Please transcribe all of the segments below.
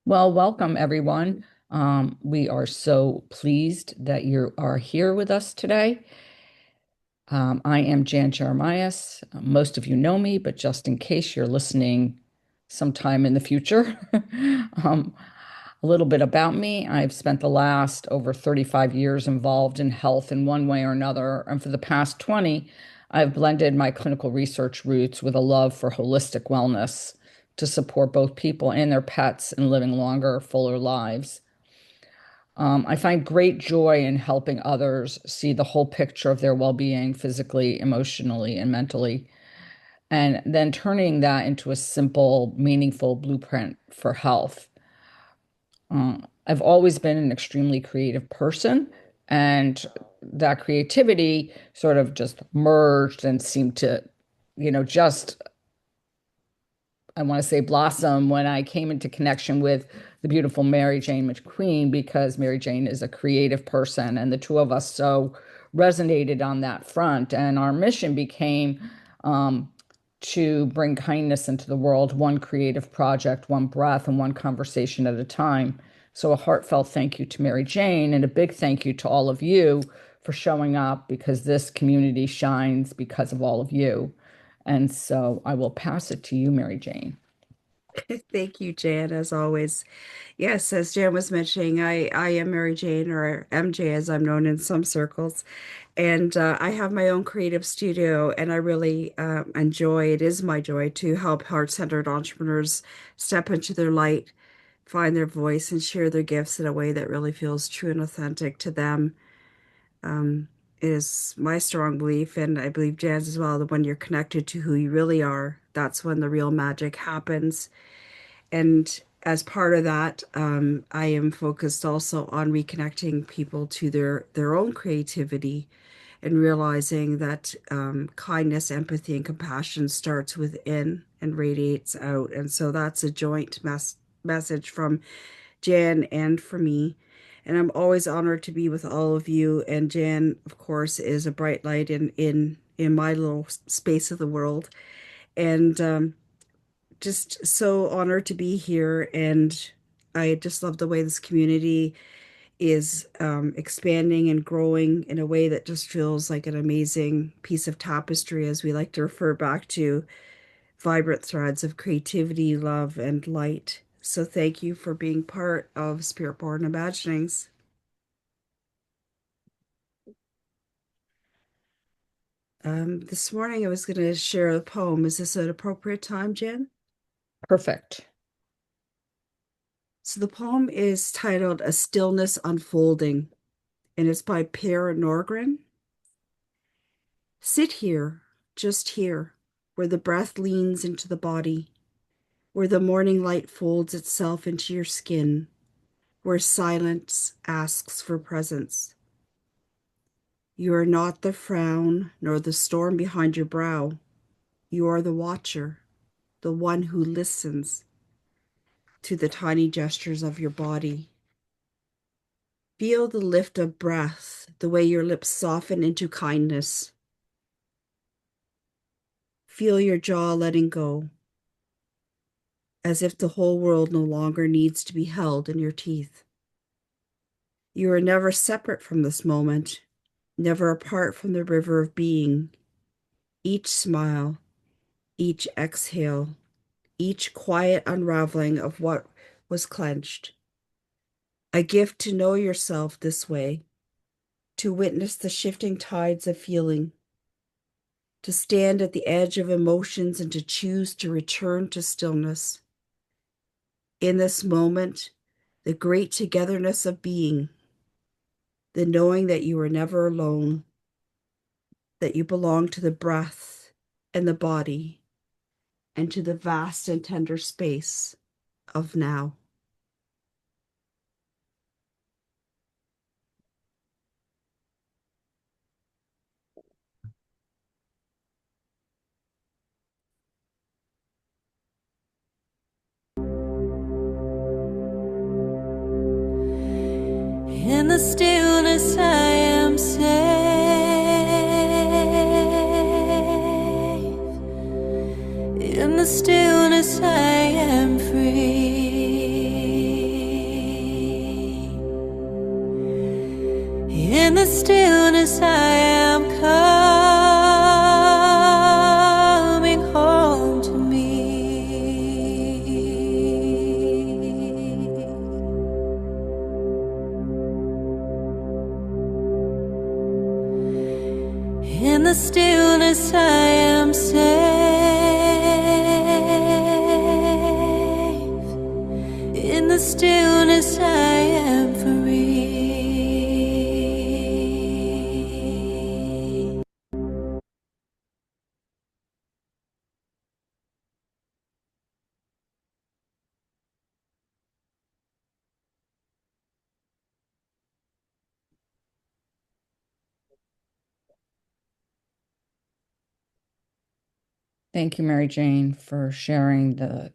Well, welcome everyone. We are so pleased that you are here with us today. I am Jan Jeremias. Most of you know me, but just in case you're listening sometime in the future, um, a little bit about me. I've spent the last over 35 years involved in health in one way or another. And for the past 20, I've blended my clinical research roots with a love for holistic wellness to support both people and their pets in living longer, fuller lives. I find great joy in helping others see the whole picture of their well being physically, emotionally, and mentally, and then turning that into a simple, meaningful blueprint for health. I've always been an extremely creative person, and that creativity sort of just merged and seemed to, just I want to say blossom when I came into connection with the beautiful Mary Jane McQueen because Mary Jane is a creative person and the two of us so resonated on that front. And our mission became um, to bring kindness into the world, one creative project, one breath, and one conversation at a time. So a heartfelt thank you to Mary Jane and a big thank you to all of you for showing up because this community shines because of all of you. And so I will pass it to you, Mary Jane. Thank you, Jan, as always. Yes, as Jan was mentioning, I am Mary Jane, or MJ as I'm known in some circles, and I have my own creative studio, and I really enjoy, it is my joy to help heart-centered entrepreneurs step into their light, find their voice, and share their gifts in a way that really feels true and authentic to them. Um, it is my strong belief, and I believe Jan's as well, that when you're connected to who you really are, that's when the real magic happens. And as part of that, I am focused also on reconnecting people to their own creativity and realizing that kindness, empathy, and compassion starts within and radiates out. And so that's a joint message from Jan and for me. And I'm always honored to be with all of you. And Jan, of course, is a bright light in my little space of the world. And just so honored to be here. And I just love the way this community is expanding and growing in a way that just feels like an amazing piece of tapestry, as we like to refer back to vibrant threads of creativity, love, and light. So thank you for being part of Spirit Born Imaginings. This morning I was going to share a poem. Is this an appropriate time, Jen? Perfect. So the poem is titled A Stillness Unfolding, and it's by Per Norgren. Sit here, just here, where the breath leans into the body, where the morning light folds itself into your skin, where silence asks for presence. You are not the frown nor the storm behind your brow. You are the watcher, the one who listens to the tiny gestures of your body. Feel the lift of breath, the way your lips soften into kindness. Feel your jaw letting go, as if the whole world no longer needs to be held in your teeth. You are never separate from this moment, never apart from the river of being. Each smile, each exhale, each quiet unraveling of what was clenched. A gift to know yourself this way, to witness the shifting tides of feeling, to stand at the edge of emotions and to choose to return to stillness. In this moment, the great togetherness of being, the knowing that you are never alone, that you belong to the breath and the body and to the vast and tender space of now. In the stillness, I am safe. In the stillness, I am free. the stillness I am safe. In the stillness I am free. Thank you, Mary Jane, for sharing the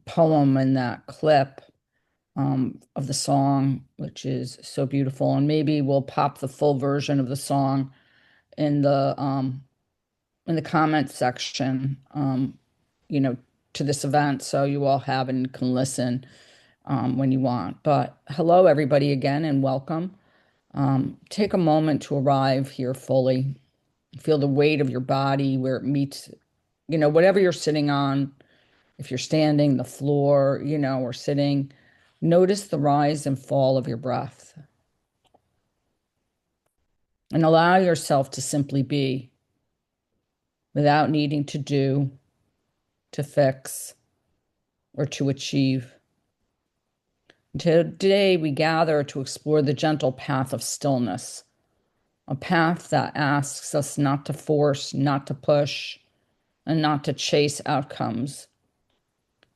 poem and that clip of the song, which is so beautiful. And maybe we'll pop the full version of the song in the comment section, you know, to this event, so you all have it and can listen when you want. But hello, everybody, again, and welcome. Take a moment to arrive here fully. Feel the weight of your body where it meets, whatever you're sitting on. If you're standing, the floor, or sitting, notice the rise and fall of your breath and allow yourself to simply be without needing to do, to fix, or to achieve. Today, we gather to explore the gentle path of stillness, a path that asks us not to force, not to push, and not to chase outcomes.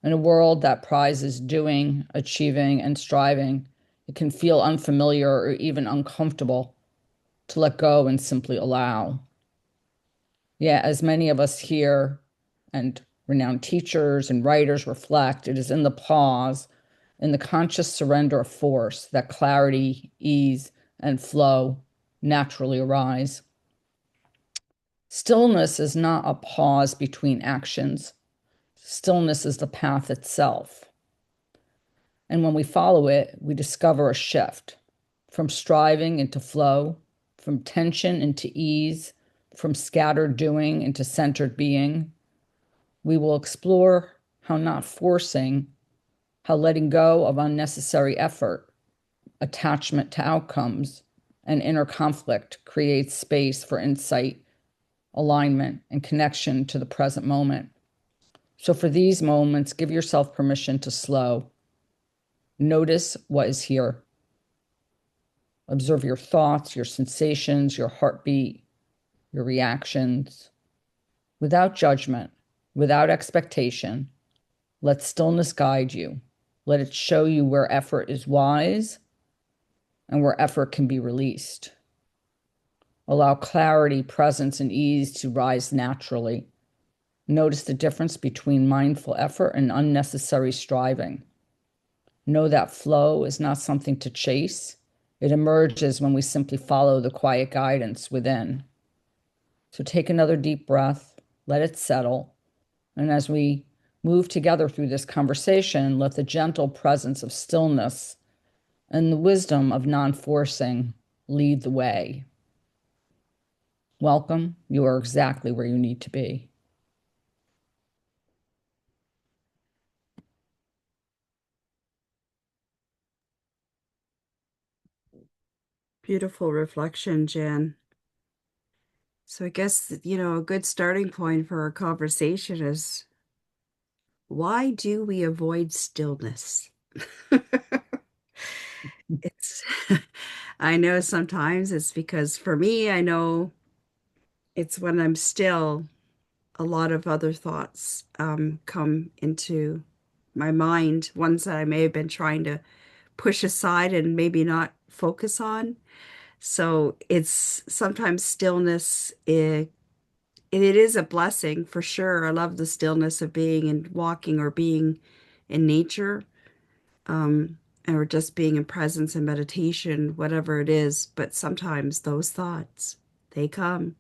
In a world that prizes doing, achieving, and striving, it can feel unfamiliar or even uncomfortable to let go and simply allow. Yeah, as many of us here and renowned teachers and writers reflect, it is in the pause, in the conscious surrender of force, that clarity, ease, and flow naturally arise. Stillness is not a pause between actions. Stillness is the path itself. And when we follow it, we discover a shift from striving into flow, from tension into ease, from scattered doing into centered being. We will explore how not forcing, how letting go of unnecessary effort, attachment to outcomes, and inner conflict creates space for insight, alignment, and connection to the present moment. So, for these moments, give yourself permission to slow. Notice what is here. Observe your thoughts, your sensations, your heartbeat, your reactions, without judgment, without expectation. Let stillness guide you. Let it show you where effort is wise and where effort can be released. Allow clarity, presence, and ease to rise naturally. Notice the difference between mindful effort and unnecessary striving. Know that flow is not something to chase. It emerges when we simply follow the quiet guidance within. So take another deep breath, let it settle. And as we move together through this conversation, let the gentle presence of stillness and the wisdom of non-forcing lead the way. Welcome. You are exactly where you need to be. Beautiful reflection, Jan. So I guess, a good starting point for our conversation is, why do we avoid stillness? It's, I know sometimes it's because for me, I know it's when I'm still, a lot of other thoughts come into my mind, ones that I may have been trying to push aside and maybe not focus on. So it's sometimes stillness, it is a blessing for sure. I love the stillness of being and walking or being in nature, or just being in presence and meditation, whatever it is. But sometimes those thoughts, they come.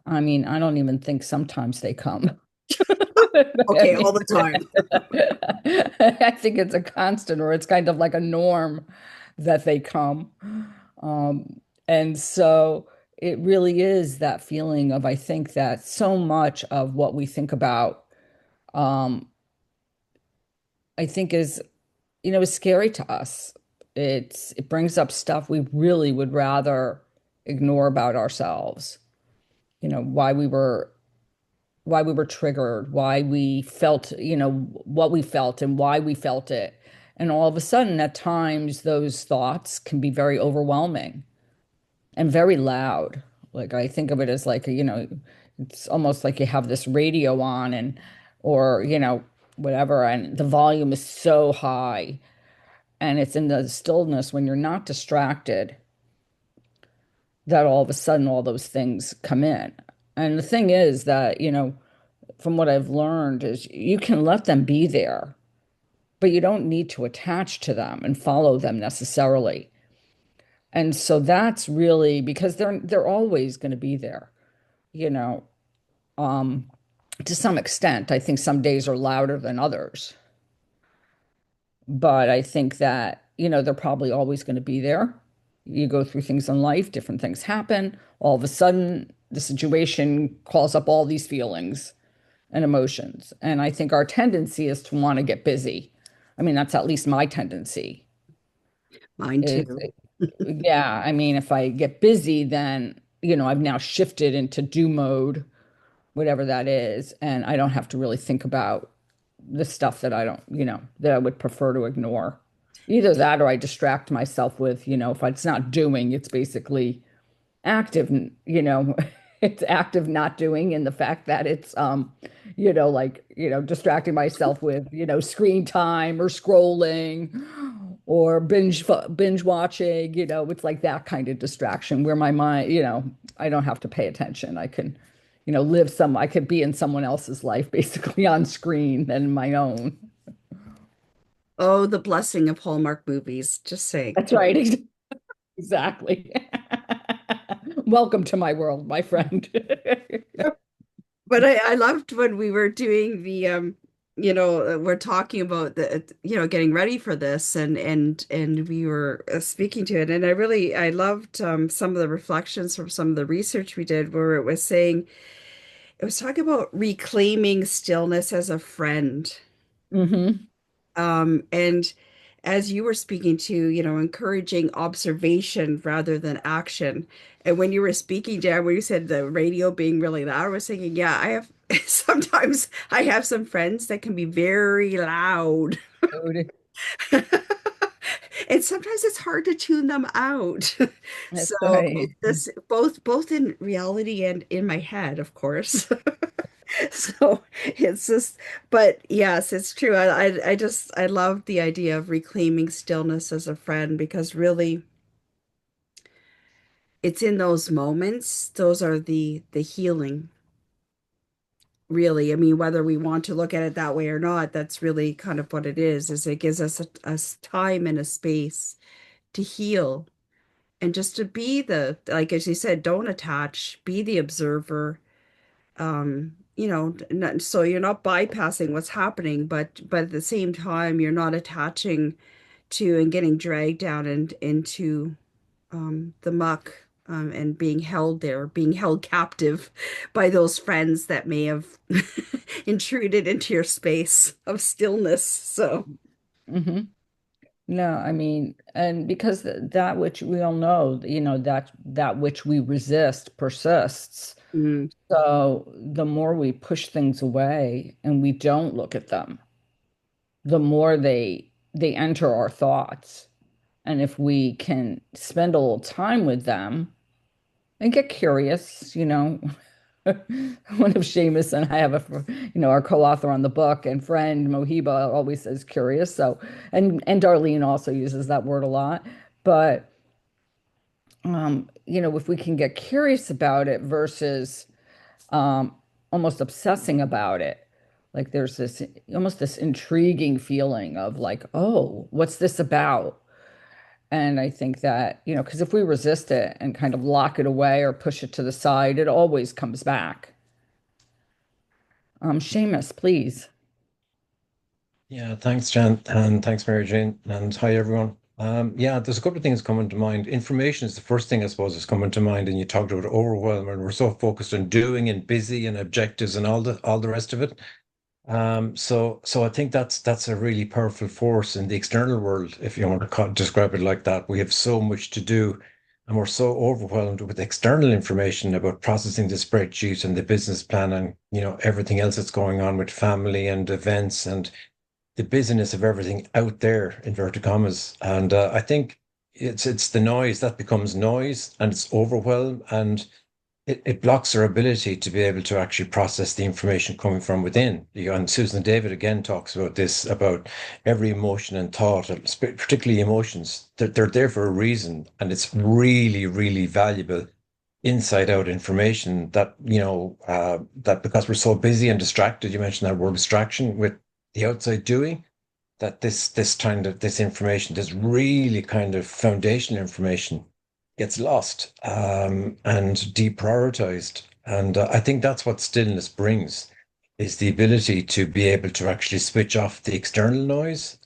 I mean, I don't even think sometimes they come. I Okay, all mean, the time. I think it's a constant, or it's kind of like a norm that they come. And so it really is that feeling of, I think that so much of what we think about, um, I think is scary to us. It brings up stuff we really would rather ignore about ourselves. Why we were triggered, why we felt, what we felt and why we felt it. And all of a sudden, at times, those thoughts can be very overwhelming and very loud. Like I think of it as like, it's almost like you have this radio on or, whatever, and the volume is so high and it's in the stillness when you're not distracted that all of a sudden all those things come in. And the thing is that, from what I've learned is you can let them be there, but you don't need to attach to them and follow them necessarily. And so that's really because they're always going to be there, you know, um, to some extent. I think some days are louder than others, but I think that, they're probably always going to be there. You go through things in life, different things happen. All of a sudden, the situation calls up all these feelings and emotions. And I think our tendency is to want to get busy. I mean, that's at least my tendency. Mine Is too. yeah, I mean, if I get busy, then, I've now shifted into do mode, whatever that is, and I don't have to really think about the stuff that I don't, that I would prefer to ignore. Either that or I distract myself with, if it's not doing, it's basically active, it's active not doing in the fact that it's like, distracting myself with, screen time or scrolling or binge watching, it's like that kind of distraction where my mind, I don't have to pay attention. I can, I could be in someone else's life basically on screen than my own. Oh, the blessing of Hallmark movies. Just saying. That's right. Exactly. Welcome to my world, my friend. But I loved when we were doing the we're talking about the getting ready for this and we were speaking to it, and I loved some of the reflections from some of the research we did where it was talking about reclaiming stillness as a friend. Hmm. And as you were speaking to, encouraging observation rather than action. And when you were speaking, Jan, when you said the radio being really loud, I was thinking, yeah, I have sometimes I have some friends that can be very loud. And sometimes it's hard to tune them out. That's So right. both in reality and in my head, of course. So it's just, but yes, it's true. I love the idea of reclaiming stillness as a friend because really it's in those moments, those are the healing, really. I mean, whether we want to look at it that way or not, that's really kind of what it is it gives us a time and a space to heal and just to be like as you said, don't attach, be the observer. So you're not bypassing what's happening, but at the same time, you're not attaching to and getting dragged down and into the muck, and being held there, being held captive by those friends that may have intruded into your space of stillness. So, Hmm. No, I mean, and because that which we all know, that which we resist persists. mm, So the more we push things away and we don't look at them, the more they enter our thoughts. And if we can spend a little time with them and get curious, one of Seamus and I have our co-author on the book and friend Mohiba always says curious. So, and Darlene also uses that word a lot. But if we can get curious about it versus um, almost obsessing about it, like there's this almost this intriguing feeling of like, oh, what's this about? And I think that, because if we resist it and kind of lock it away or push it to the side, it always comes back. Seamus, please. Yeah, thanks, Jan, and thanks, Mary Jane, and hi, everyone. Yeah, there's a couple of things coming to mind. Information is the first thing I suppose that's coming to mind, and you talked about overwhelm, and we're so focused on doing and busy and objectives and all the rest of it. So I think that's a really powerful force in the external world, if you want to describe it like that. We have so much to do, And we're so overwhelmed with external information about processing the spreadsheet and the business plan and, everything else that's going on with family and events and the busyness of everything out there, inverted commas. And I think it's the noise that becomes noise and it's overwhelm and it blocks our ability to be able to actually process the information coming from within. And Susan David again talks about this, about every emotion and thought, and particularly emotions. They're there for a reason, and it's really, really valuable inside out information that because we're so busy and distracted, you mentioned that word distraction with the outside doing, that this information, this really kind of foundational information gets lost and deprioritized. And I think that's what stillness brings, is the ability to be able to actually switch off the external noise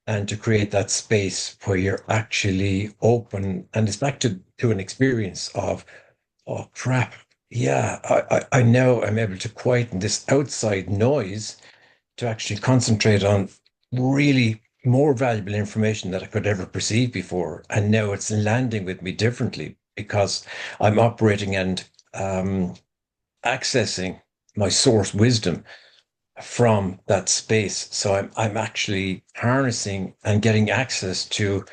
and to create that space where you're actually open. And it's back to an experience of, oh crap, yeah, I know I'm able to quieten this outside noise to actually concentrate on really more valuable information that I could ever perceive before. And now it's landing with me differently because I'm operating and accessing my source wisdom from that space. So I'm actually harnessing and getting access to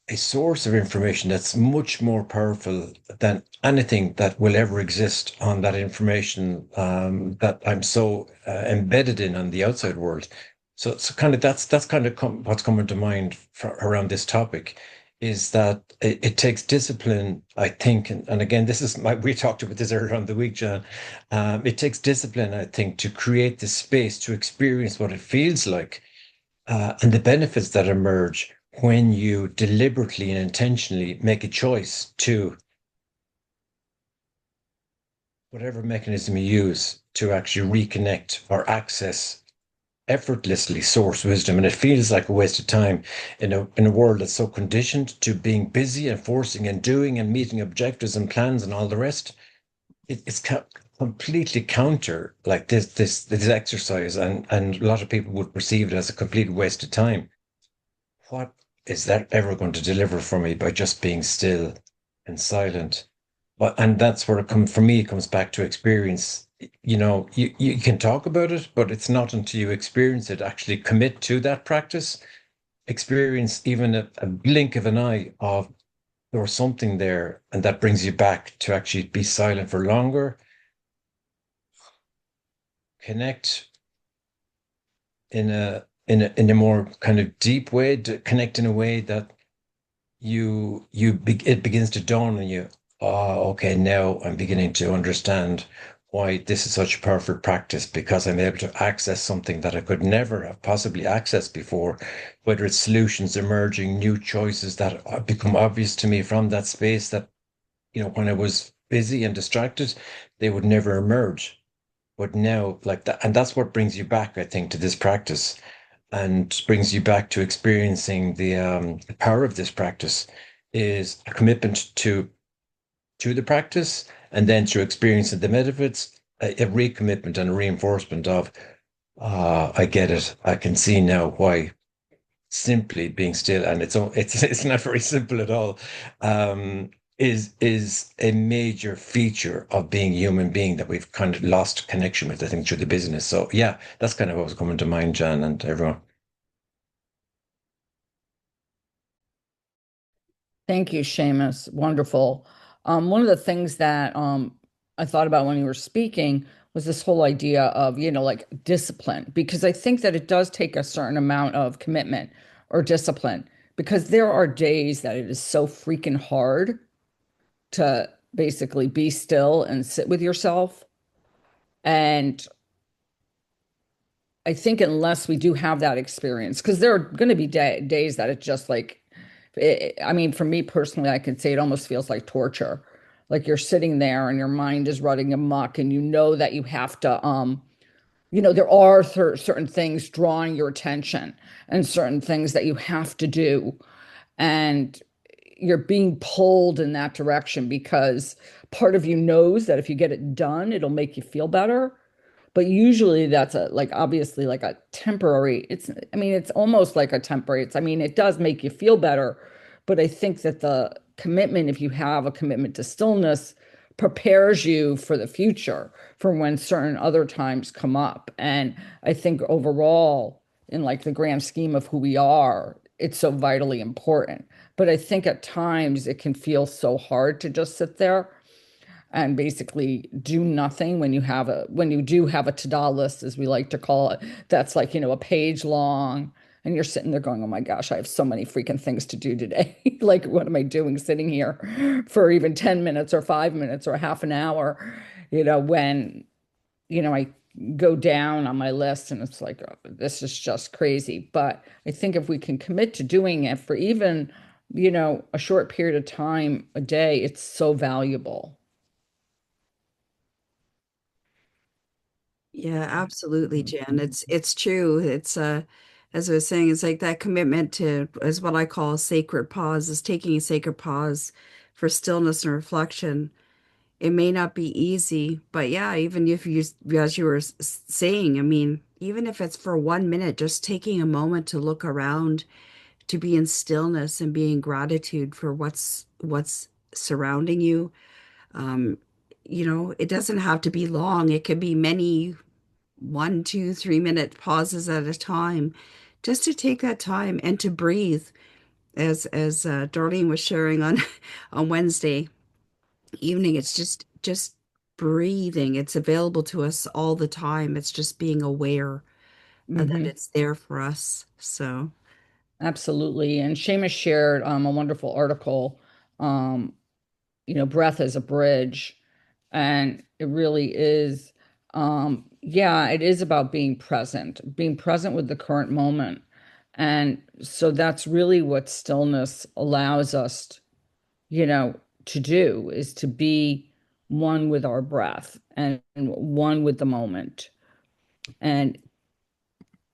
a source of information that's much more powerful than anything that will ever exist on that information that I'm so embedded in on the outside world. So kind of that's kind of what's coming to mind around this topic is that it takes discipline, I think, and again, we talked about this earlier on the week, John. It takes discipline, I think, to create the space to experience what it feels like and the benefits that emerge when you deliberately and intentionally make a choice to whatever mechanism you use to actually reconnect or access effortlessly source wisdom. And it feels like a waste of time in a world that's so conditioned to being busy and forcing and doing and meeting objectives and plans and all the rest. It's completely counter like this exercise, and a lot of people would perceive it as a complete waste of time. What is that ever going to deliver for me by just being still and silent? But and that's where it comes for me, it comes back to experience. You can talk about it, but it's not until you experience it, actually commit to that practice, experience even a blink of an eye of there was something there, and that brings you back to actually be silent for longer, connect in a more kind of deep way, to connect in a way that it begins to dawn on you. Oh, okay, now I'm beginning to understand why this is such a perfect practice, because I'm able to access something that I could never have possibly accessed before, whether it's solutions emerging, new choices that become obvious to me from that space that, when I was busy and distracted, they would never emerge. But now, like that, and that's what brings you back, I think, to this practice and brings you back to experiencing the power of this practice is a commitment to the practice, and then through experiencing the benefits, a recommitment and a reinforcement of, I get it. I can see now why simply being still, and it's not very simple at all, um, is a major feature of being a human being that we've kind of lost connection with, I think, through the business. So yeah, that's kind of what was coming to mind, Jan, and everyone. Thank you, Seamus. Wonderful. One of the things that I thought about when you were speaking was this whole idea of, like discipline, because I think that it does take a certain amount of commitment or discipline, because there are days that it is so freaking hard to basically be still and sit with yourself. And I think unless we do have that experience, because there are going to be days that it's just like, I mean, for me personally, I can say it almost feels like torture. Like you're sitting there and your mind is running amok, and you know that you have to, there are certain things drawing your attention and certain things that you have to do. And you're being pulled in that direction because part of you knows that if you get it done, it'll make you feel better. But usually that's like obviously like a temporary, I mean, it's almost like a temporary, I mean, it does make you feel better, but I think that the commitment, if you have a commitment to stillness, prepares you for the future, for when certain other times come up. And I think overall, in like the grand scheme of who we are, it's so vitally important. But I think at times it can feel so hard to just sit there and basically do nothing when when you do have a to-do list, as we like to call it, that's like, a page long, and you're sitting there going, oh my gosh, I have so many freaking things to do today. Like, what am I doing sitting here for even 10 minutes or 5 minutes or half an hour, when, I go down on my list and it's like, oh, this is just crazy. But I think if we can commit to doing it for even, a short period of time a day, it's so valuable. Yeah, absolutely, Jan. It's true. It's as I was saying, it's like that commitment to is what I call a sacred pause, is taking a sacred pause for stillness and reflection. It may not be easy, but yeah, even if you, as you were saying, I mean, even if it's for 1 minute, just taking a moment to look around, to be in stillness and be in gratitude for what's surrounding you. Um, it doesn't have to be long. It could be many 1, 2, 3 minute pauses at a time, just to take that time and to breathe, as Darlene was sharing on on Wednesday evening. It's just breathing. It's available to us all the time. It's just being aware that Hmm. it's there for us. So Absolutely. And Seamus shared a wonderful article, um, breath as a bridge. And it really is, yeah, it is about being present with the current moment. And so that's really what stillness allows us, you know, to do, is to be one with our breath and one with the moment. And,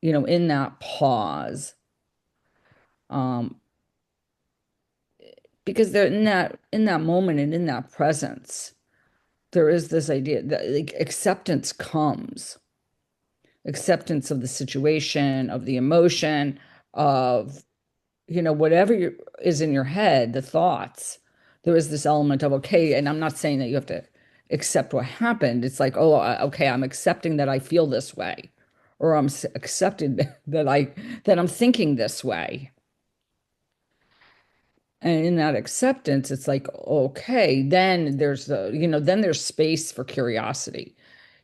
in that pause, um, because they're in that moment and in that presence, there is this idea that like acceptance of the situation, of the emotion, of whatever is in your head, the thoughts. There is this element of, okay, and I'm not saying that you have to accept what happened. It's like, oh, okay, I'm accepting that I feel this way, or I'm accepted that I'm thinking this way. And in that acceptance, it's like, okay, then there's space for curiosity.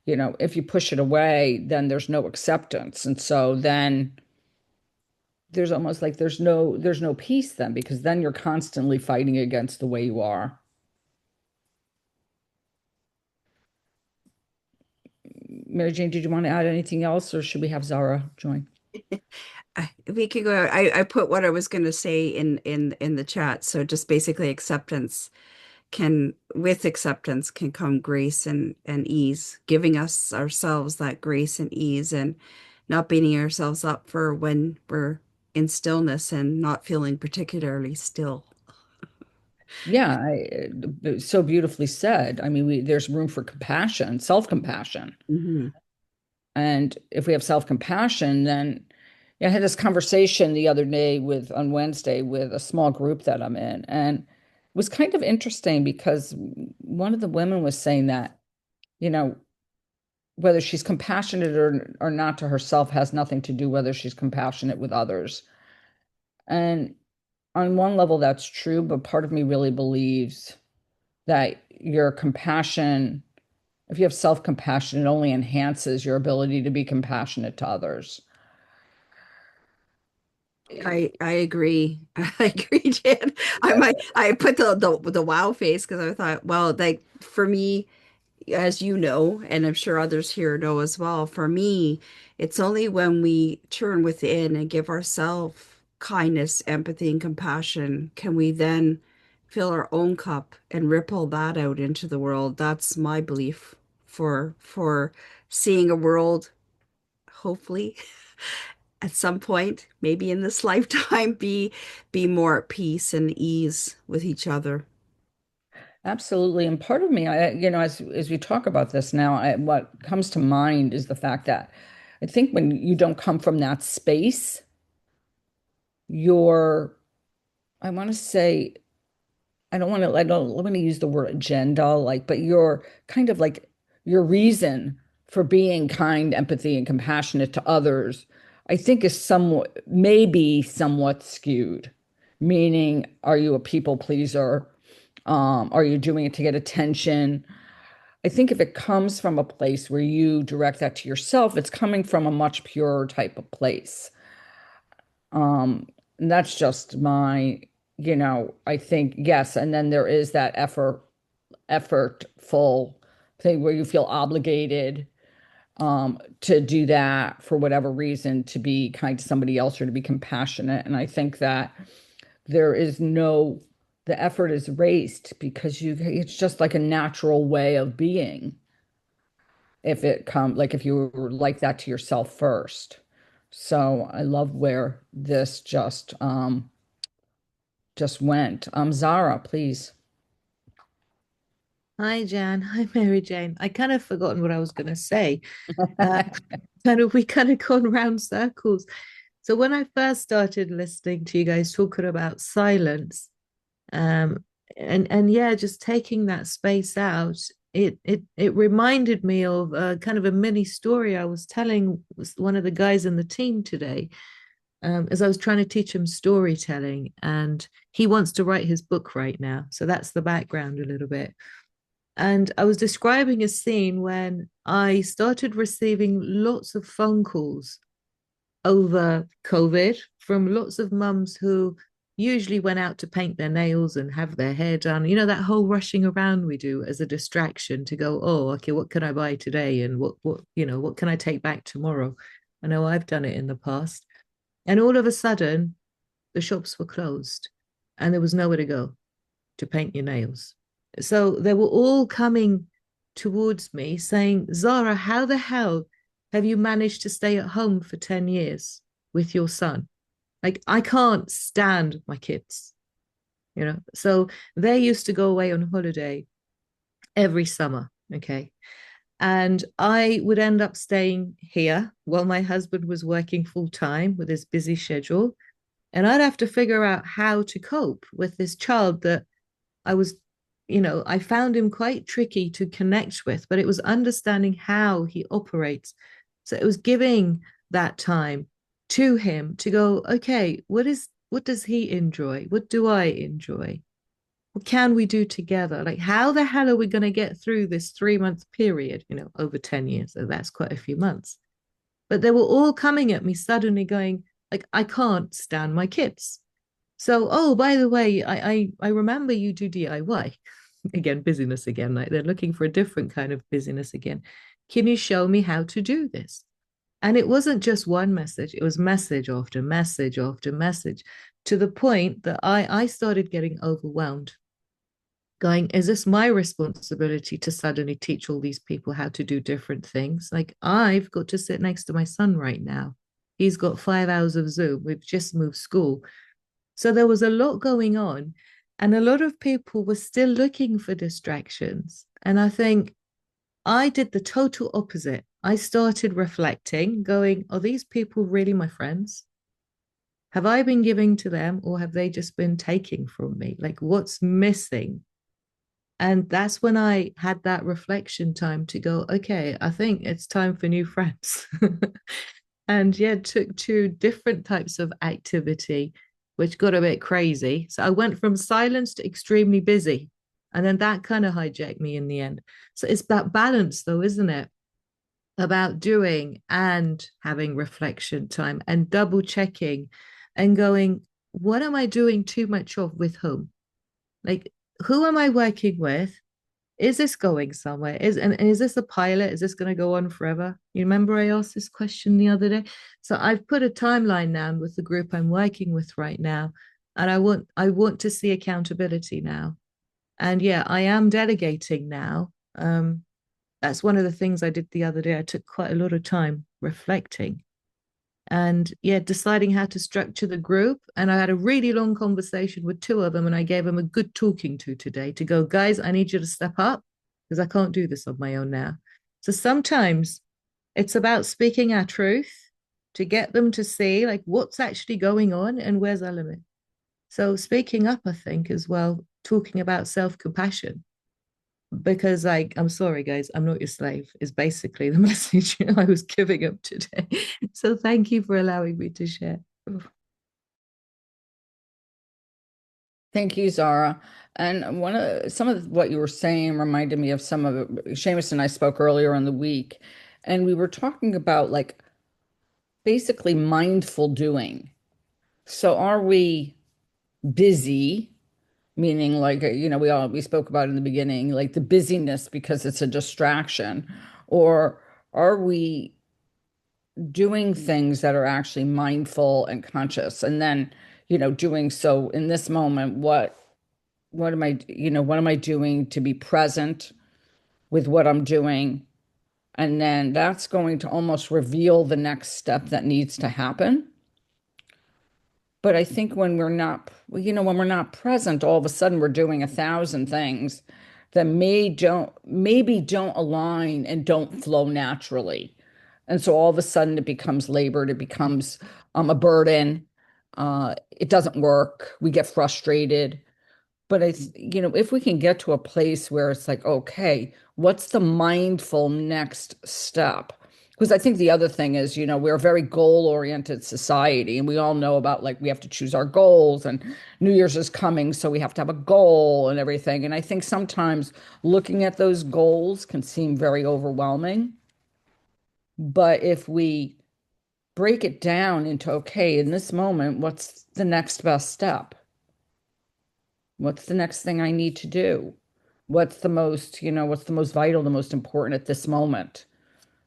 If you push it away, then there's no acceptance. And so then there's almost like there's no peace then, because then you're constantly fighting against the way you are. Mary Jane, did you want to add anything else, or should we have Zara join? we could go. I put what I was going to say in the chat. So just basically acceptance can with acceptance can come grace and ease, giving us ourselves that grace and ease, and not beating ourselves up for when we're in stillness and not feeling particularly still. Yeah, so beautifully said. I mean, there's room for compassion, self-compassion. Hmm. And if we have self-compassion, then yeah, I had this conversation the other day on Wednesday with a small group that I'm in. And it was kind of interesting because one of the women was saying that, you know, whether she's compassionate or not to herself has nothing to do whether she's compassionate with others. And on one level, that's true, but part of me really believes that your compassion, if you have self-compassion, it only enhances your ability to be compassionate to others. I agree. I agree, Jan. I put the wow face because I thought, well, like for me, as you know, and I'm sure others here know as well, for me, it's only when we turn within and give ourselves kindness, empathy, and compassion can we then fill our own cup and ripple that out into the world. That's my belief for seeing a world, hopefully, at some point, maybe in this lifetime, be more at peace and ease with each other. Absolutely. And part of me, as we talk about this now, what comes to mind is the fact that I think when you don't come from that space, you're, I want to say, I don't want to use the word agenda, like, but your kind of like your reason for being kind, empathy, and compassionate to others, I think is somewhat, maybe somewhat skewed. Meaning, are you a people pleaser? Are you doing it to get attention? I think if it comes from a place where you direct that to yourself, it's coming from a much purer type of place. Um, and that's just my, I think, yes. And then there is that effortful thing where you feel obligated to do that for whatever reason, to be kind to somebody else or to be compassionate. And I think that there is no, the effort is raised because it's just like a natural way of being. If it come like if you were like that to yourself first. So I love where this just went. Zara, please. Hi, Jan. Hi, Mary Jane. I kind of forgotten what I was going to say. Uh, we kind of gone round circles. So when I first started listening to you guys talking about silence, um, and yeah, just taking that space out, it reminded me of kind of a mini story I was telling one of the guys in the team today, as I was trying to teach him storytelling, and he wants to write his book right now. So that's the background a little bit. And I was describing a scene when I started receiving lots of phone calls over COVID from lots of mums who usually went out to paint their nails and have their hair done. You know, that whole rushing around we do as a distraction to go, oh, okay, what can I buy today? And what can I take back tomorrow? I know I've done it in the past. And all of a sudden, the shops were closed and there was nowhere to go to paint your nails. So they were all coming towards me saying, Zara, how the hell have you managed to stay at home for 10 years with your son? Like, I can't stand my kids, you know? So they used to go away on holiday every summer. Okay. And I would end up staying here while my husband was working full time with his busy schedule. And I'd have to figure out how to cope with this child that I was, I found him quite tricky to connect with, but it was understanding how he operates. So it was giving that time to him to go, okay, what does he enjoy? What do I enjoy? What can we do together? Like, how the hell are we going to get through this 3 month period, over 10 years? So that's quite a few months. But they were all coming at me suddenly going, like, I can't stand my kids. So, oh, by the way, I remember you do DIY. Again, busyness again. Like, they're looking for a different kind of busyness again. Can you show me how to do this? And it wasn't just one message, it was message after message after message, to the point that I started getting overwhelmed, going, is this my responsibility to suddenly teach all these people how to do different things? Like, I've got to sit next to my son right now. He's got 5 hours of Zoom. We've just moved school. So there was a lot going on, and a lot of people were still looking for distractions. And I think I did the total opposite. I started reflecting, going, are these people really my friends? Have I been giving to them, or have they just been taking from me? Like, what's missing? And that's when I had that reflection time to go, okay, I think it's time for new friends. And yeah, took two different types of activity, which got a bit crazy. So I went from silence to extremely busy. And then that kind of hijacked me in the end. So it's that balance, though, isn't it? About doing and having reflection time and double checking and going, what am I doing too much of with whom? Like, who am I working with? Is this going somewhere? And is this a pilot? Is this going to go on forever? You remember I asked this question the other day? So I've put a timeline down with the group I'm working with right now. And I want to see accountability now. And yeah, I am delegating now. That's one of the things I did the other day. I took quite a lot of time reflecting and yeah, deciding how to structure the group. And I had a really long conversation with two of them, and I gave them a good talking to today to go, guys, I need you to step up because I can't do this on my own now. So sometimes it's about speaking our truth to get them to see like what's actually going on and where's our limit. So speaking up, I think, as well, talking about self-compassion. Because, like, I'm sorry, guys, I'm not your slave, is basically the message I was giving up today. So thank you for allowing me to share. Thank you, Zara. And some of what you were saying reminded me of some of it. Seamus and I spoke earlier in the week, and we were talking about like basically mindful doing. So are we busy, meaning like we spoke about in the beginning, like the busyness because it's a distraction, or are we doing things that are actually mindful and conscious? And then, doing so in this moment, what am I doing to be present with what I'm doing? And then that's going to almost reveal the next step that needs to happen. But I think when we're not, when we're not present, all of a sudden we're doing 1,000 things that maybe don't align and don't flow naturally. And so all of a sudden it becomes labored, it becomes a burden. It doesn't work. We get frustrated. But if we can get to a place where it's like, okay, what's the mindful next step? Because I think the other thing is, we're a very goal-oriented society, and we all know about like we have to choose our goals, and New Year's is coming, so we have to have a goal and everything. And I think sometimes looking at those goals can seem very overwhelming. But if we break it down into, okay, in this moment, what's the next best step? What's the next thing I need to do? What's the most vital, the most important at this moment?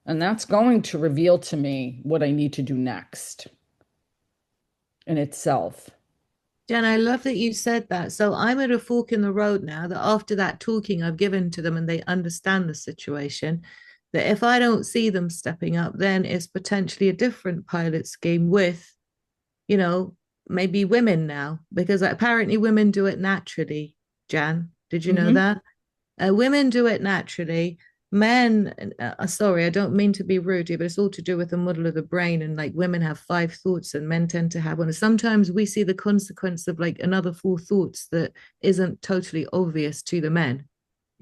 And that's going to reveal to me what I need to do next in itself. Jen, I love that you said that. So I'm at a fork in the road now that after that talking I've given to them and they understand the situation, that if I don't see them stepping up, then it's potentially a different pilot scheme with, you know, maybe women now, because apparently women do it naturally. Jan, did you know Hmm. that? Women do it naturally. Men, sorry, I don't mean to be rude here, but it's all to do with the model of the brain. And like women have five thoughts and men tend to have one. And sometimes we see the consequence of like another four thoughts that isn't totally obvious to the men.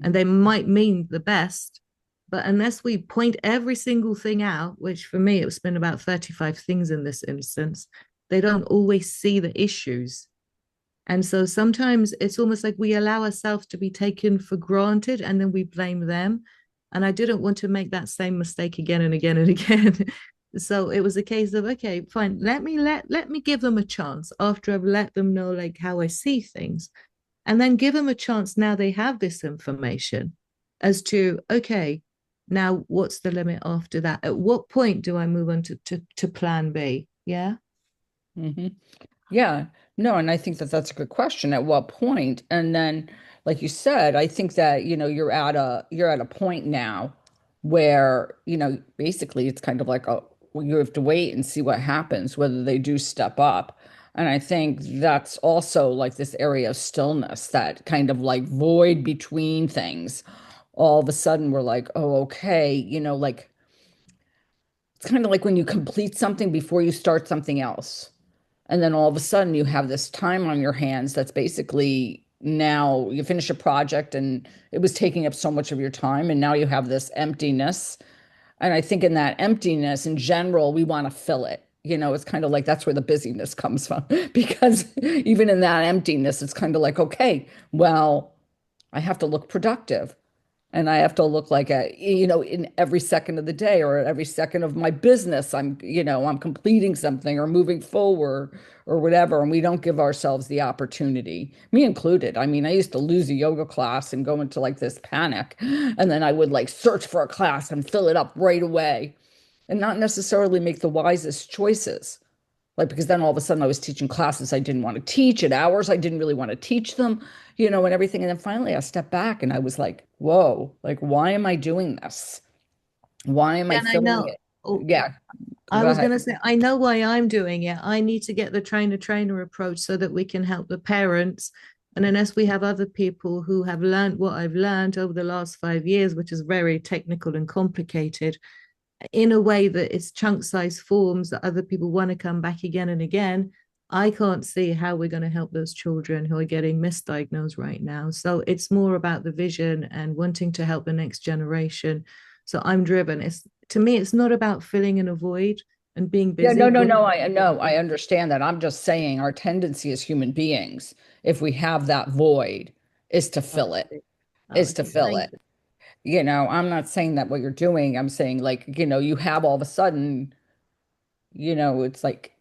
And they might mean the best, but unless we point every single thing out, which for me, it's been about 35 things in this instance, they don't always see the issues. And so sometimes it's almost like we allow ourselves to be taken for granted and then we blame them. And I didn't want to make that same mistake again and again and again. So it was a case of, okay, fine, let me give them a chance after I've let them know like how I see things. And then give them a chance now they have this information as to, okay, now what's the limit after that? At what point do I move on to plan B? Yeah. Hmm. Yeah, no, and I think that that's a good question. At what point? And then, like you said, I think that, you're at a point now where, basically it's kind of like well, you have to wait and see what happens, whether they do step up. And I think that's also like this area of stillness, that kind of like void between things. All of a sudden we're like, oh, okay, like it's kind of like when you complete something before you start something else. And then all of a sudden you have this time on your hands that's basically now you finish a project and it was taking up so much of your time. And now you have this emptiness. And I think in that emptiness in general, we want to fill it. It's kind of like that's where the busyness comes from. Because even in that emptiness, it's kind of like, okay, well, I have to look productive. And I have to look like in every second of the day or every second of my business, I'm completing something or moving forward or whatever. And we don't give ourselves the opportunity, me included. I mean, I used to lose a yoga class and go into like this panic. And then I would like search for a class and fill it up right away and not necessarily make the wisest choices. Like, because then all of a sudden I was teaching classes I didn't want to teach at hours I didn't really want to teach them, and everything. And then finally I stepped back and I was like, whoa, like, why am I doing this? Why am I And I filling know, it? oh, Yeah, I go was ahead. going to say, I know why I'm doing it. I need to get the trainer approach so that we can help the parents. And unless we have other people who have learned what I've learned over the last 5 years, which is very technical and complicated, in a way that it's chunk size forms that other people want to come back again and again, I can't see how we're going to help those children who are getting misdiagnosed right now. So it's more about the vision and wanting to help the next generation. So I'm driven. It's to me, it's not about filling in a void and being Yeah, busy, but I know, I understand that. I'm just saying our tendency as human beings, if we have that void, is to oh, fill it, oh, is to okay, fill thank it. you. I'm not saying that what you're doing, I'm saying like, you have all of a sudden, it's like,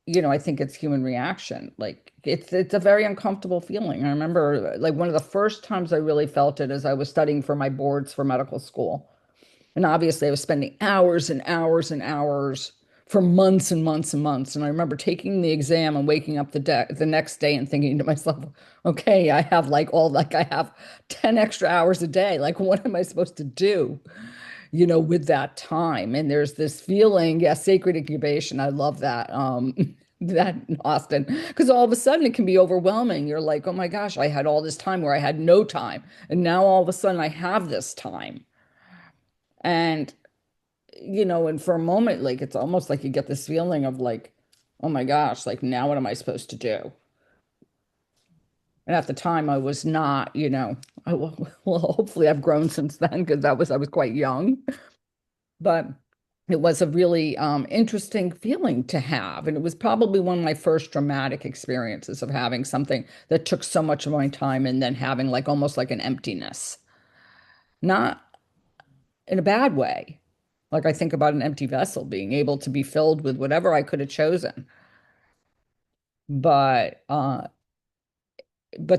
I think it's human reaction. Like it's a very uncomfortable feeling. I remember like one of the first times I really felt it as I was studying for my boards for medical school. And obviously, I was spending hours and hours and hours for months and months and months. And I remember taking the exam and waking up the next day and thinking to myself, okay, I have 10 extra hours a day. Like, what am I supposed to do, with that time? And there's this feeling, yeah, sacred incubation. I love that. That in Austin, because all of a sudden it can be overwhelming. You're like, oh my gosh, I had all this time where I had no time. And now all of a sudden I have this time. And and for a moment, like it's almost like you get this feeling of like, oh my gosh, like now what am I supposed to do? And at the time, I was not, well, hopefully I've grown since then because I was quite young, but it was a really interesting feeling to have. And it was probably one of my first dramatic experiences of having something that took so much of my time and then having like almost like an emptiness, not in a bad way. Like I think about an empty vessel being able to be filled with whatever I could have chosen. But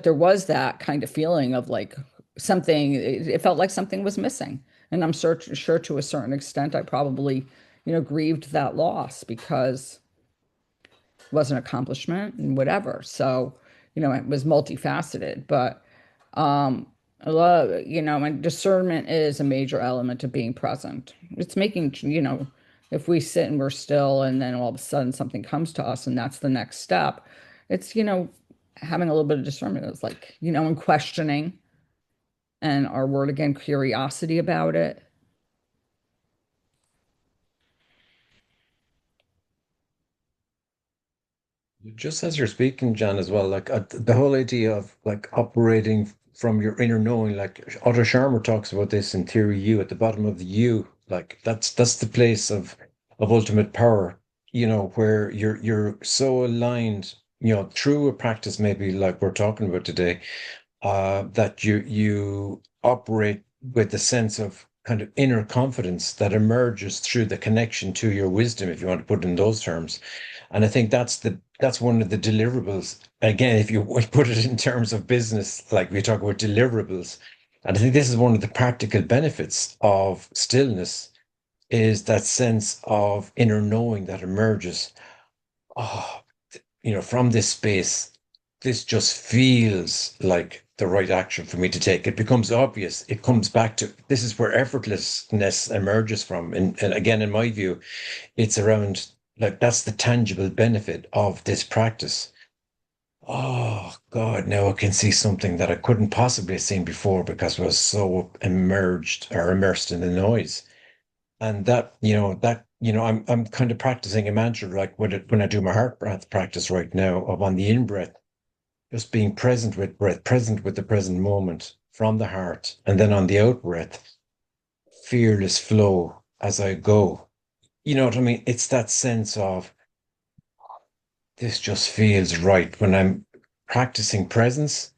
there was that kind of feeling of like something, it felt like something was missing. And I'm sure to a certain extent I probably, grieved that loss because was an accomplishment and whatever. So, it was multifaceted, but I love, and discernment is a major element of being present. It's making, if we sit and we're still and then all of a sudden something comes to us and that's the next step, it's, having a little bit of discernment. It's like, and questioning and our word again, curiosity about it. Just as you're speaking, Jan, as well, like the whole idea of like operating from your inner knowing, like Otto Scharmer talks about this in Theory U, at the bottom of the U, like that's the place of ultimate power, where you're so aligned, through a practice maybe like we're talking about today, that you operate with a sense of kind of inner confidence that emerges through the connection to your wisdom, if you want to put it in those terms. And I think that's one of the deliverables. Again, if you put it in terms of business, like we talk about deliverables, and I think this is one of the practical benefits of stillness is that sense of inner knowing that emerges. Oh, from this space, this just feels like the right action for me to take. It becomes obvious. It comes back to this is where effortlessness emerges from. And again, in my view, it's around like that's the tangible benefit of this practice. Oh God, now I can see something that I couldn't possibly have seen before because I was so immersed in the noise. And I'm kind of practicing a mantra like when I do my heart breath practice right now of on the in breath, just being present with breath, present with the present moment from the heart, and then on the out breath, fearless flow as I go. You know what I mean? It's that sense of this just feels right when I'm practicing presence.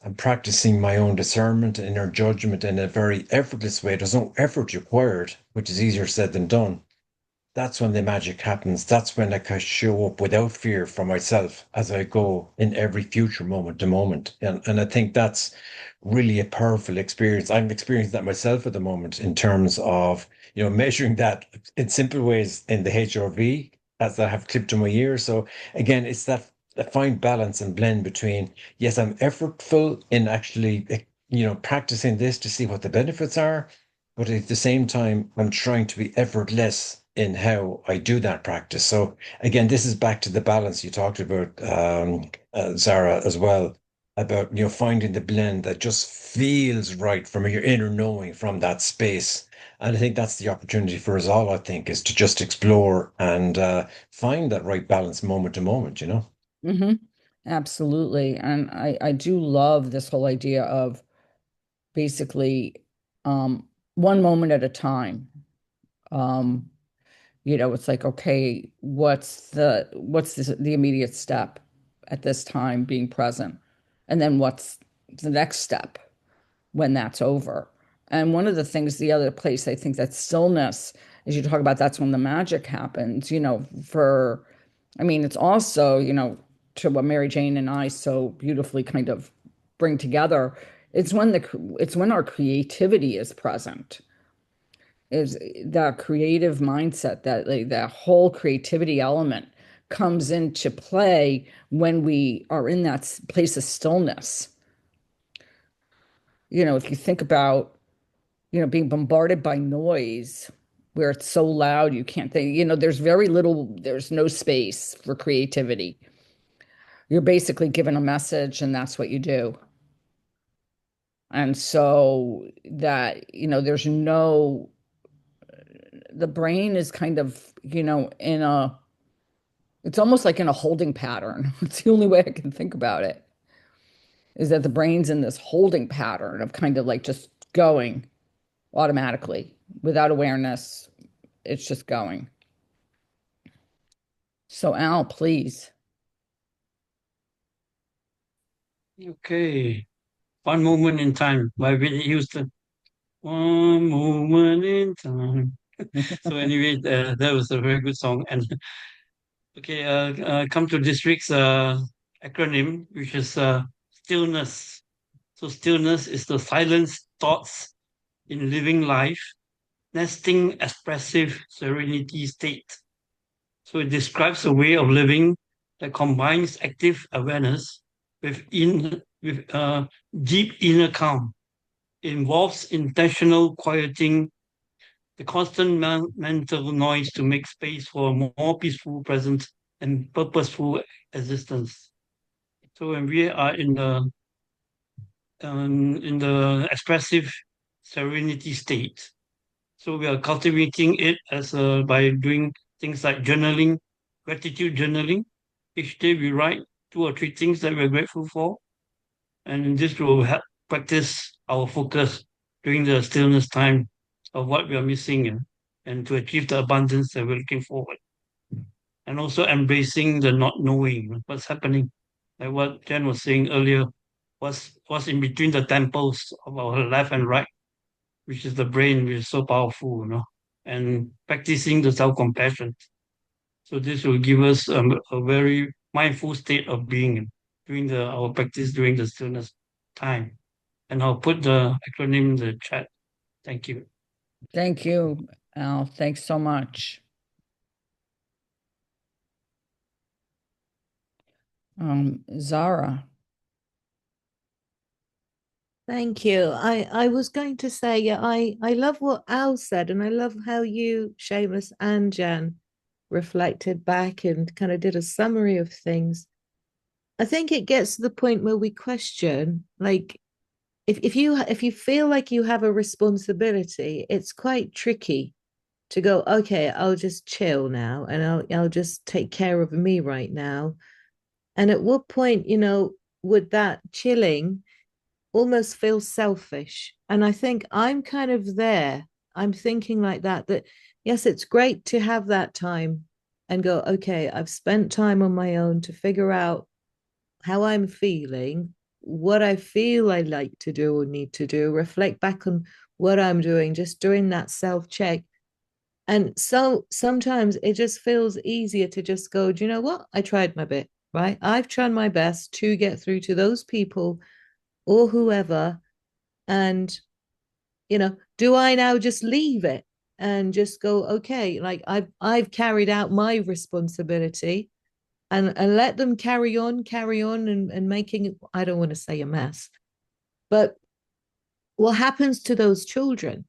I'm practicing my own discernment and inner judgment in a very effortless way. There's no effort required, which is easier said than done. That's when the magic happens. That's when I can show up without fear for myself as I go in every future moment to moment. And I think that's really a powerful experience. I'm experiencing that myself at the moment in terms of, measuring that in simple ways in the HRV as I have clipped to my ear. So again, it's that fine balance and blend between, yes, I'm effortful in actually, practicing this to see what the benefits are, but at the same time, I'm trying to be effortless in how I do that practice. So again, this is back to the balance you talked about, Zara, as well, about finding the blend that just feels right from your inner knowing from that space. And I think that's the opportunity for us all, I think, is to just explore and find that right balance moment to moment, Hmm. Absolutely. And I do love this whole idea of basically um, one moment at a time. Um, it's like, okay, what's the immediate step at this time being present? And then what's the next step when that's over? And one of the things, the other place I think that stillness, as you talk about, that's when the magic happens, I mean, it's also, to what Mary Jane and I so beautifully kind of bring together, it's when our creativity is present, is that creative mindset, that like that whole creativity element comes into play when we are in that place of stillness. If you think about, being bombarded by noise where it's so loud you can't think, there's no space for creativity. You're basically given a message and that's what you do. And so that, the brain is kind of, it's almost like in a holding pattern. It's the only way I can think about it, is that the brain's in this holding pattern of kind of like just going automatically without awareness. It's just going. So, Al, please. Okay. One moment in time by Whitney Houston. One moment in time. So anyway, that was a very good song. And okay, come to this week's acronym, which is Stillness. So stillness is the silence thoughts in living life, nesting expressive serenity state. So it describes a way of living that combines active awareness with deep inner calm. It involves intentional quieting the constant mental noise to make space for a more peaceful present and purposeful existence. So when we are in the expressive serenity state, so we are cultivating it by doing things like journaling, gratitude journaling. Each day we write two or three things that we're grateful for, and this will help practice our focus during the stillness time of what we are missing and to achieve the abundance that we're looking forward. And also embracing the not knowing what's happening. Like what Jen was saying earlier, what's in between the temples of our left and right, which is the brain, which is so powerful. And practicing the self-compassion. So this will give us a very mindful state of being during our practice during the stillness time. And I'll put the acronym in the chat. Thank you. Thank you, Al. Thanks so much. Zara. Thank you. I was going to say, yeah, I love what Al said, and I love how you, Seamus and Jan, reflected back and kind of did a summary of things. I think it gets to the point where we question, like, if you feel like you have a responsibility, it's quite tricky to go, okay, I'll just chill now and I'll just take care of me right now. And at what point, would that chilling almost feel selfish? And I think I'm kind of there. I'm thinking like that yes, it's great to have that time and go, okay, I've spent time on my own to figure out how I'm feeling, what I feel I like to do or need to do, reflect back on what I'm doing, just doing that self check. And so sometimes it just feels easier to just go, do you know what? I tried my bit, right? I've tried my best to get through to those people or whoever. And, do I now just leave it and just go, okay, like I've carried out my responsibility and let them carry on and making it, I don't want to say a mess, but what happens to those children?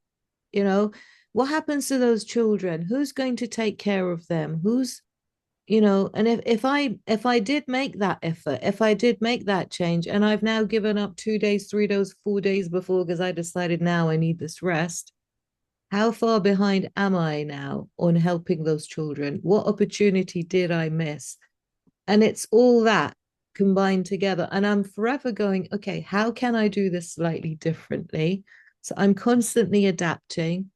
You know, what happens to those children? Who's going to take care of them? And if I did make that effort, if I did make that change, and I've now given up 2 days, 3 days, 4 days before because I decided now I need this rest, how far behind am I now on helping those children? What opportunity did I miss? And it's all that combined together. And I'm forever going, okay, how can I do this slightly differently? So I'm constantly adapting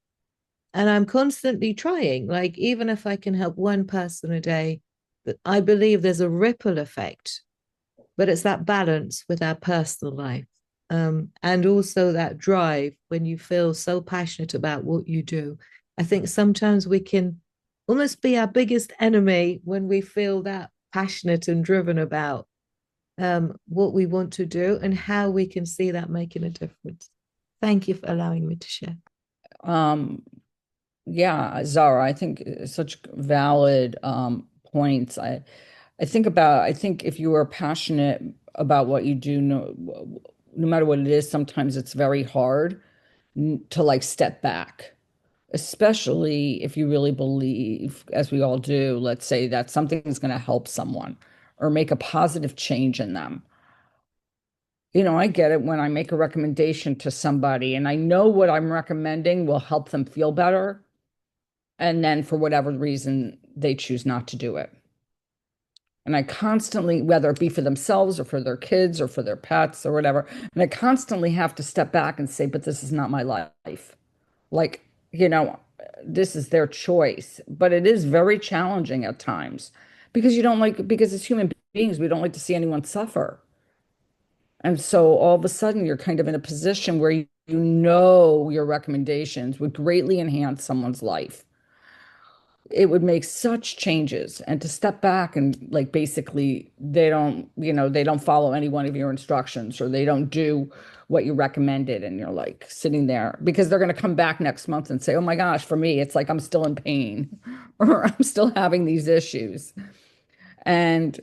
and I'm constantly trying. Like, even if I can help one person a day, but I believe there's a ripple effect, but it's that balance with our personal life. And also that drive when you feel so passionate about what you do. I think sometimes we can almost be our biggest enemy when we feel that passionate and driven about what we want to do and how we can see that making a difference. Thank you for allowing me to share. Um, yeah, Zara, I think such valid points. I think if you are passionate about what you do, no matter what it is, sometimes it's very hard to like step back, especially if you really believe, as we all do, let's say that something is going to help someone or make a positive change in them. I get it when I make a recommendation to somebody and I know what I'm recommending will help them feel better. And then for whatever reason, they choose not to do it. And I constantly, whether it be for themselves or for their kids or for their pets or whatever, and I constantly have to step back and say, but this is not my life. Like, this is their choice. But it is very challenging at times because because as human beings, we don't like to see anyone suffer. And so all of a sudden, you're kind of in a position where you know your recommendations would greatly enhance someone's life. It would make such changes. And to step back and like basically they don't follow any one of your instructions or they don't do what you recommended. And you're like sitting there because they're going to come back next month and say, oh my gosh, for me, it's like I'm still in pain or I'm still having these issues. And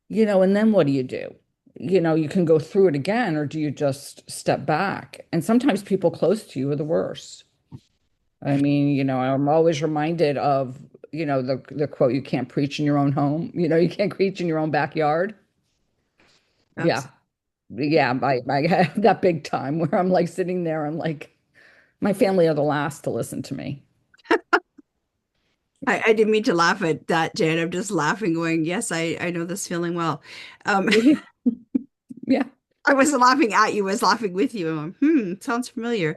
and then what do you do? You can go through it again, or do you just step back? And sometimes people close to you are the worst. I mean, I'm always reminded of, the quote, you can't preach in your own home. You can't preach in your own backyard. Yeah. Absolutely. Yeah. I have that big time where I'm like sitting there. I'm like, my family are the last to listen to me. I didn't mean to laugh at that, Jan. I'm just laughing, going, yes, I know this feeling well. Um, Yeah. I wasn't laughing at you, I was laughing with you. I'm, sounds familiar.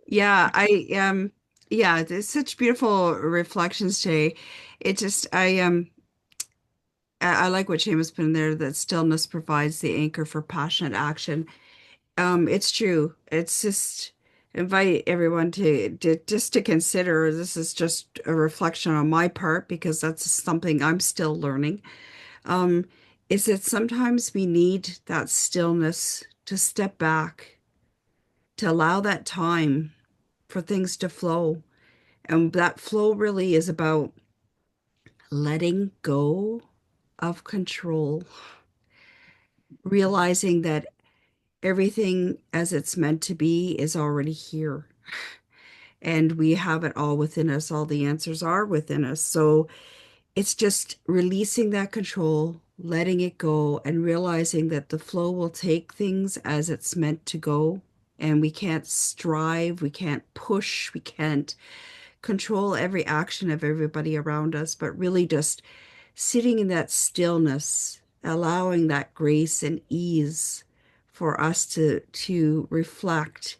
Yeah, yeah, there's such beautiful reflections today. It just I like what Seamus put in there that stillness provides the anchor for passionate action. It's true. It's just invite everyone to just to consider this is just a reflection on my part because that's something I'm still learning. Um, is that sometimes we need that stillness to step back, to allow that time for things to flow. And that flow really is about letting go of control, realizing that everything as it's meant to be is already here. And we have it all within us. All the answers are within us. So it's just releasing that control, letting it go, and realizing that the flow will take things as it's meant to go. And we can't strive, we can't push, we can't control every action of everybody around us, but really just sitting in that stillness, allowing that grace and ease for us to reflect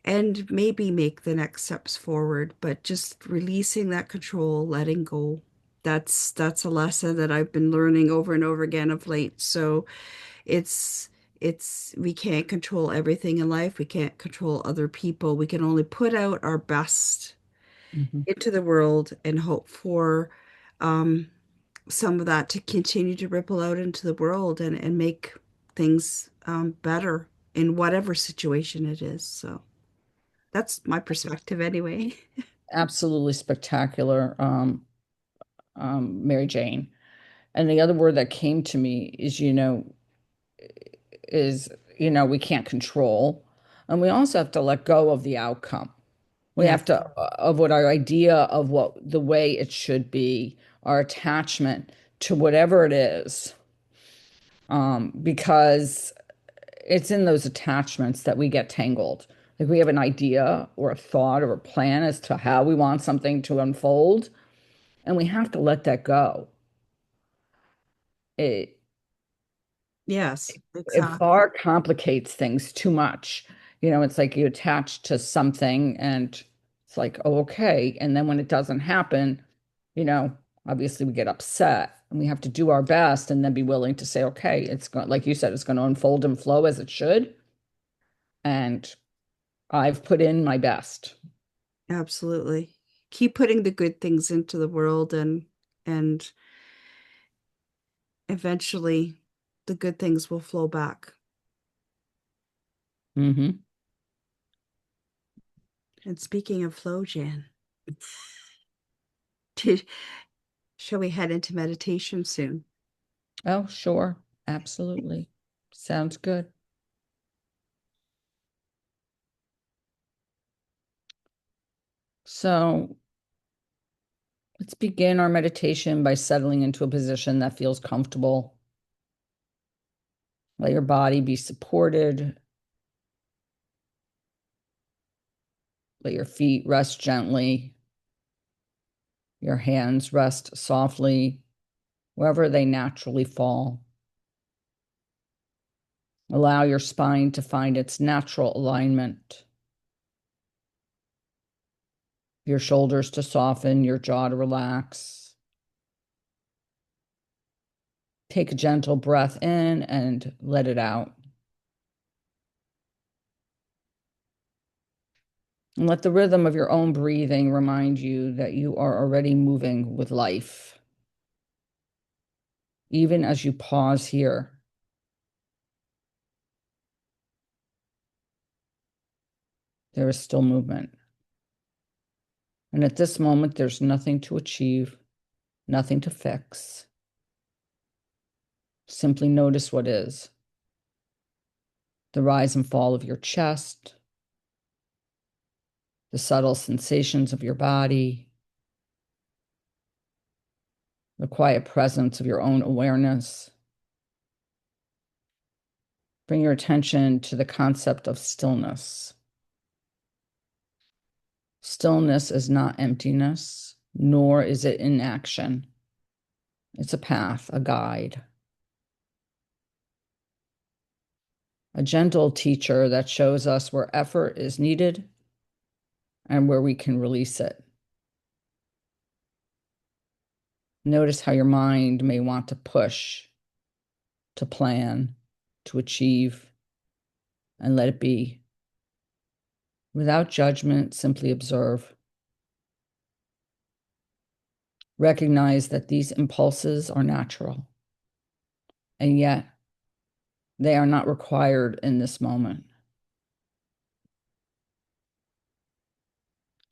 and maybe make the next steps forward, but just releasing that control, letting go. That's a lesson that I've been learning over and over again of late. So it's we can't control everything in life. We can't control other people. We can only put out our best Mhm. into the world and hope for um, some of that to continue to ripple out into the world and make things better in whatever situation it is. So that's my perspective anyway. Absolutely spectacular, Mary Jane. And the other word that came to me is, we can't control. And we also have to let go of the outcome. We Yes. have to, of what our idea of what the way it should be, our attachment to whatever it is, because it's in those attachments that we get tangled. Like we have an idea or a thought or a plan as to how we want something to unfold, and we have to let that go. it Yes, it exactly. far complicates things too much. It's like you attach to something and it's like, oh, okay. And then when it doesn't happen, you know, obviously we get upset and we have to do our best and then be willing to say, okay, it's going, like you said, it's going to unfold and flow as it should. And I've put in my best. Absolutely. Keep putting the good things into the world, and eventually the good things will flow back. Hmm. And speaking of flow, Jan, did, shall we head into meditation soon? Oh, sure. Absolutely. Sounds good. So let's begin our meditation by settling into a position that feels comfortable. Let your body be supported. Let your feet rest gently. Your hands rest softly wherever they naturally fall. Allow your spine to find its natural alignment. Your shoulders to soften, your jaw to relax. Take a gentle breath in and let it out. And let the rhythm of your own breathing remind you that you are already moving with life. Even as you pause here, there is still movement. And at this moment, there's nothing to achieve, nothing to fix. Simply notice what is. The rise and fall of your chest, the subtle sensations of your body, the quiet presence of your own awareness. Bring your attention to the concept of stillness. Stillness is not emptiness, nor is it inaction. It's a path, a guide, a gentle teacher that shows us where effort is needed and where we can release it. Notice how your mind may want to push, to plan, to achieve, and let it be. Without judgment, simply observe. Recognize that these impulses are natural, and yet they are not required in this moment.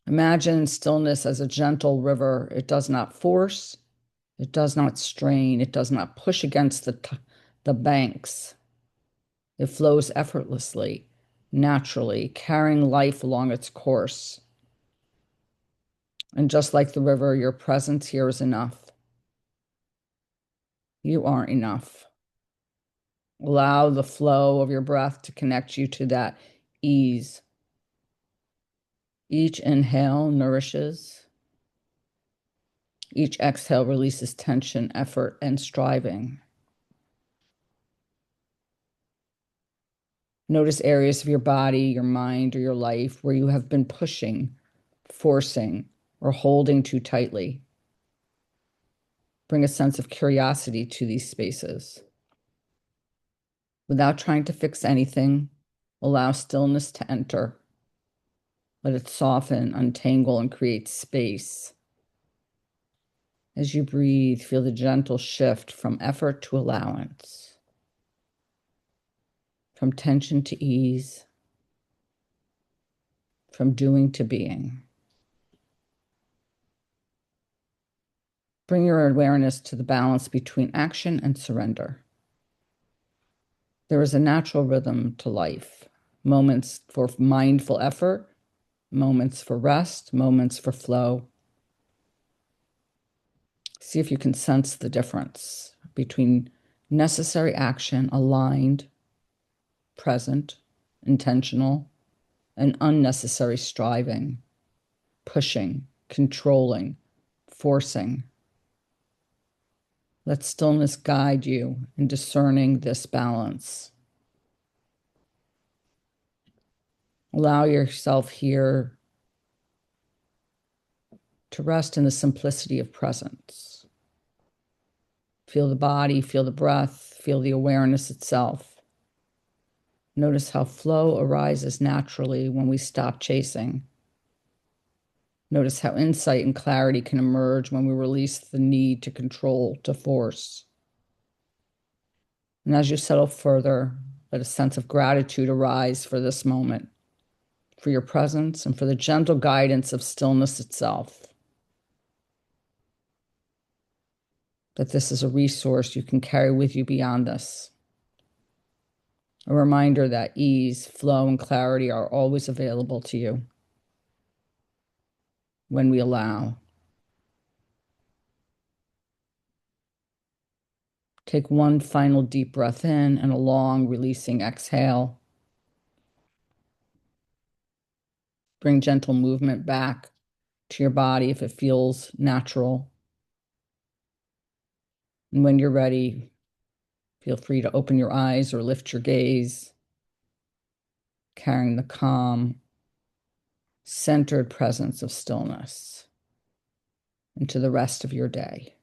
Imagine stillness as a gentle river. It does not force, it does not strain, it does not push against the banks. It flows effortlessly, naturally, carrying life along its course. And just like the river, your presence here is enough. You are enough. Allow the flow of your breath to connect you to that ease. Each inhale nourishes. Each exhale releases tension, effort, and striving. Notice areas of your body, your mind, or your life where you have been pushing, forcing, or holding too tightly. Bring a sense of curiosity to these spaces. Without trying to fix anything, allow stillness to enter. Let it soften, untangle, and create space. As you breathe, feel the gentle shift from effort to allowance, from tension to ease, from doing to being. Bring your awareness to the balance between action and surrender. There is a natural rhythm to life, moments for mindful effort, moments for rest, moments for flow. See if you can sense the difference between necessary action, aligned, present, intentional, and unnecessary striving, pushing, controlling, forcing. Let stillness guide you in discerning this balance. Allow yourself here to rest in the simplicity of presence. Feel the body, feel the breath, feel the awareness itself. Notice how flow arises naturally when we stop chasing. Notice how insight and clarity can emerge when we release the need to control, to force. And as you settle further, let a sense of gratitude arise for this moment, for your presence, and for the gentle guidance of stillness itself. That this is a resource you can carry with you beyond this. A reminder that ease, flow, and clarity are always available to you when we allow. Take one final deep breath in and a long releasing exhale. Bring gentle movement back to your body if it feels natural. And when you're ready, feel free to open your eyes or lift your gaze, carrying the calm, centered presence of stillness into the rest of your day.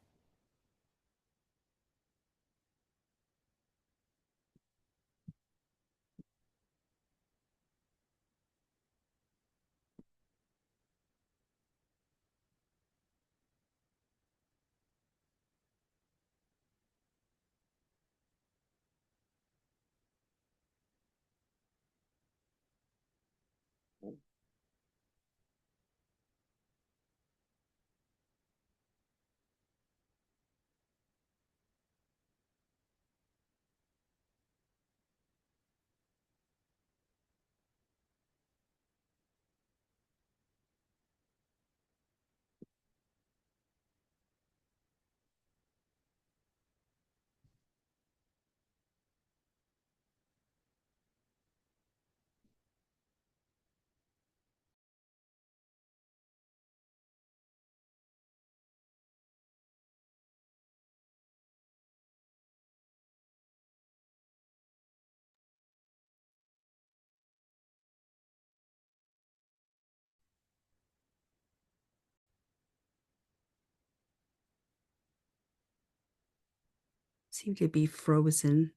Seem to be frozen.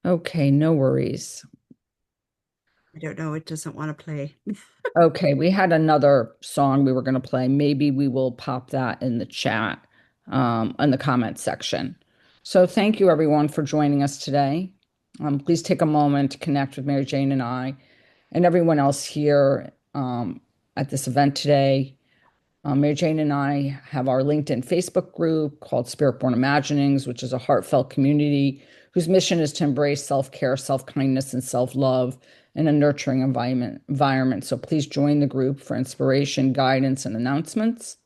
Okay, no worries. I don't know. It doesn't want to play. Okay, we had another song we were going to play. Maybe we will pop that in the chat, in the comment section. So thank you everyone for joining us today. Please take a moment to connect with Mary Jane and I and everyone else here at this event today. Mary Jane and I have our LinkedIn Facebook group called Spirit Born Imaginings, which is a heartfelt community whose mission is to embrace self-care, self-kindness, and self-love in a nurturing environment. So please join the group for inspiration, guidance, and announcements.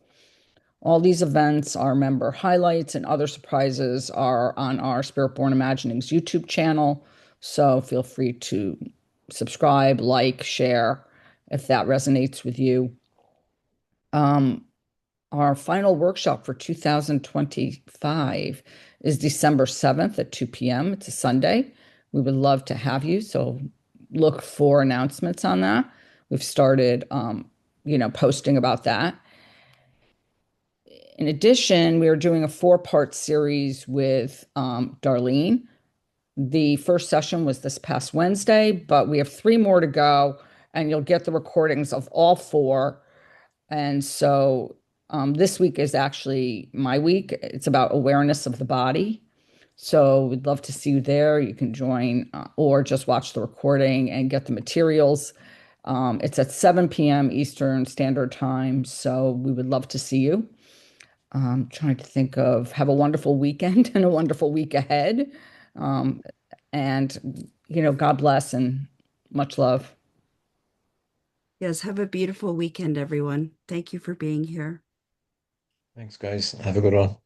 All these events, our member highlights, and other surprises are on our Spirit Born Imaginings YouTube channel. So feel free to subscribe, like, share if that resonates with you. Our final workshop for 2025 is December 7th at 2 p.m. It's a Sunday. We would love to have you, so look for announcements on that. We've started, posting about that. In addition, we are doing a four-part series with Darlene. The first session was this past Wednesday, but we have three more to go, and you'll get the recordings of all four. And so this week is actually my week. It's about awareness of the body. So we'd love to see you there. You can join or just watch the recording and get the materials. It's at 7 p.m. Eastern Standard Time. So we would love to see you. Trying to think of have a wonderful weekend and a wonderful week ahead. Um, and, God bless and much love. Yes, have a beautiful weekend, everyone. Thank you for being here. Thanks, guys. Have a good one.